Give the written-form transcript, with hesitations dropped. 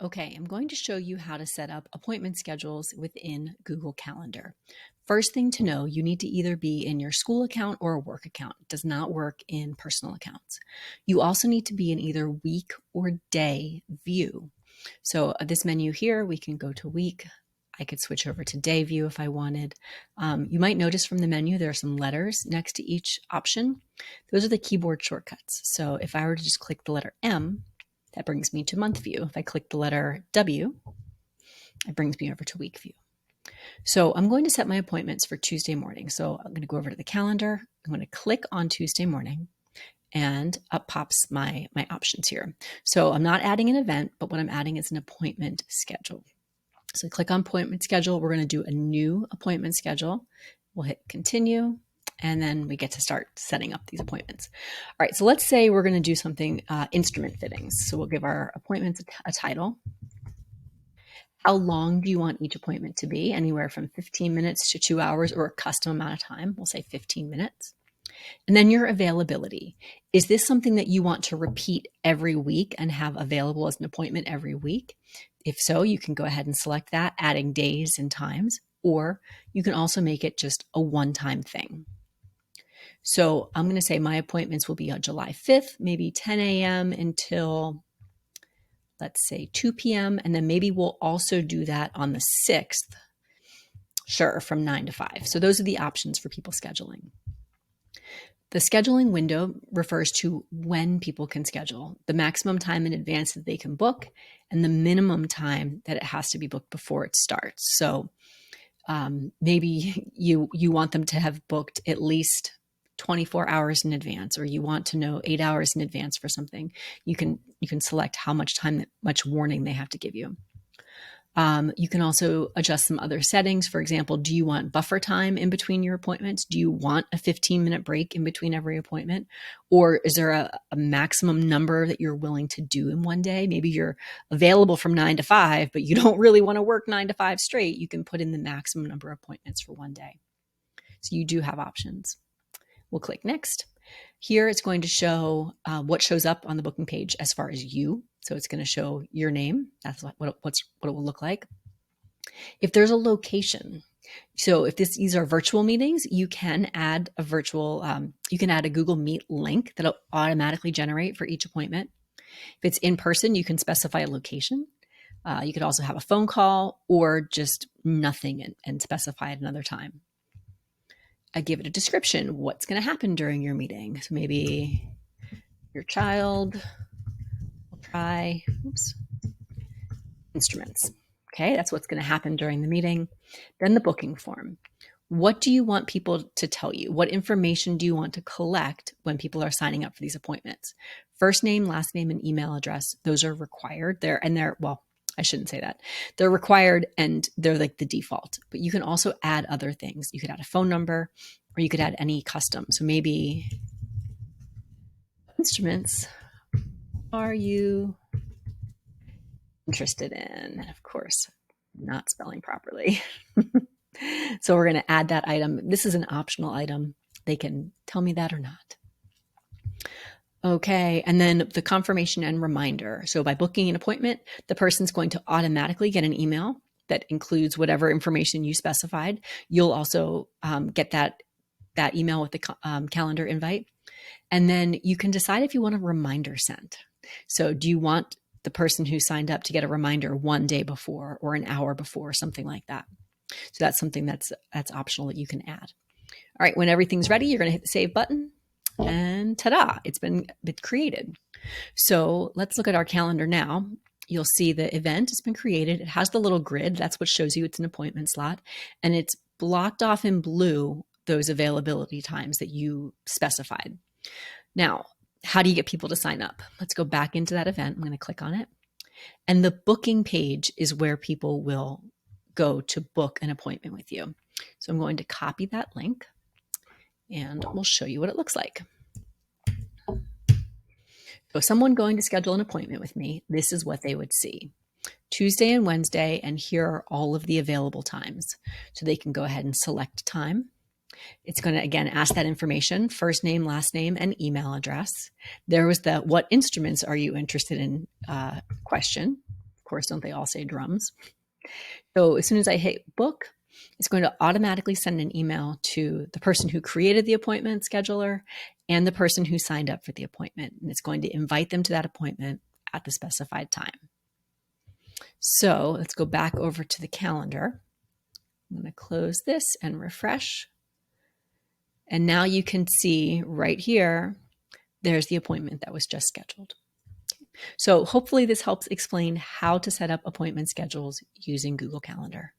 Okay, I'm going to show you how to set up appointment schedules within Google Calendar. First thing to know, you need to either be in your school account or a work account. It does not work in personal accounts. You also need to be in either week or day view. So this menu here, we can go to week. I could switch over to day view if I wanted. You might notice from the menu, there are some letters next to each option. Those are the keyboard shortcuts. So if I were to just click the letter M, that brings me to month view. If I click the letter W, it brings me over to week view. So I'm going to set my appointments for Tuesday morning. So I'm going to go over to the calendar. I'm going to click on Tuesday morning and up pops my options here. So I'm not adding an event, but what I'm adding is an appointment schedule. So click on appointment schedule. We're going to do a new appointment schedule. We'll hit continue. And then we get to start setting up these appointments. All right, so let's say we're going to do something instrument fittings. So we'll give our appointments a title. How long do you want each appointment to be? Anywhere from 15 minutes to 2 hours or a custom amount of time. We'll say 15 minutes. And then your availability. Is this something that you want to repeat every week and have available as an appointment every week? If so, you can go ahead and select that, adding days and times, or you can also make it just a one-time thing. So I'm going to say my appointments will be on July 5th, maybe 10 a.m. until, let's say, 2 p.m. And then maybe we'll also do that on the 6th, sure, from 9 to 5. So those are the options for people scheduling. The scheduling window refers to when people can schedule, the maximum time in advance that they can book, and the minimum time that it has to be booked before it starts. So maybe you want them to have booked at least 24 hours in advance, or you want to know 8 hours in advance for something. You can select how much time, much warning they have to give you. You can also adjust some other settings. For example, do you want buffer time in between your appointments? Do you want a 15-minute break in between every appointment? Or is there a maximum number that you're willing to do in one day? Maybe you're available from 9 to 5, but you don't really want to work 9 to 5 straight. You can put in the maximum number of appointments for one day. So you do have options. We'll click next. Here it's going to show what shows up on the booking page as far as you. So it's going to show your name. That's what it will look like. If there's a location, so if these are virtual meetings, you can add a Google Meet link that'll automatically generate for each appointment. If it's in person, you can specify a location. You could also have a phone call or just nothing and specify at another time. I give it a description. What's going to happen during your meeting? So maybe your child will try instruments. Okay, that's what's going to happen during the meeting. Then the booking form. What do you want people to tell you? What information do you want to collect when people are signing up for these appointments? First name, last name, and email address. Those are required. Well, I shouldn't say that. They're required and they're like the default, but you can also add other things. You could add a phone number or you could add any custom. So maybe instruments are you interested in? And of course, not spelling properly. So we're going to add that item. This is an optional item. They can tell me that or not. Okay, and then the confirmation and reminder. So by booking an appointment, the person's going to automatically get an email that includes whatever information you specified. You'll also get that email with the calendar invite. And then you can decide if you want a reminder sent. So do you want the person who signed up to get a reminder one day before or an hour before, something like that? So that's something that's optional that you can add. All right, when everything's ready, you're going to hit the save button. And ta-da, it's been created. So let's look at our calendar now. You'll see the event has been created. It has the little grid. That's what shows you it's an appointment slot. And it's blocked off in blue those availability times that you specified. Now, how do you get people to sign up? Let's go back into that event. I'm going to click on it. And the booking page is where people will go to book an appointment with you. So I'm going to copy that link. And we'll show you what it looks like. So someone going to schedule an appointment with me, this is what they would see. Tuesday and Wednesday, and here are all of the available times. So they can go ahead and select time. It's going to, again, ask that information, first name, last name, and email address. There was the what instruments are you interested in question. course, don't they all say drums? So as soon as I hit book, it's going to automatically send an email to the person who created the appointment scheduler and the person who signed up for the appointment. And it's going to invite them to that appointment at the specified time. So let's go back over to the calendar. I'm going to close this and refresh. And now you can see right here, there's the appointment that was just scheduled. So hopefully this helps explain how to set up appointment schedules using Google Calendar.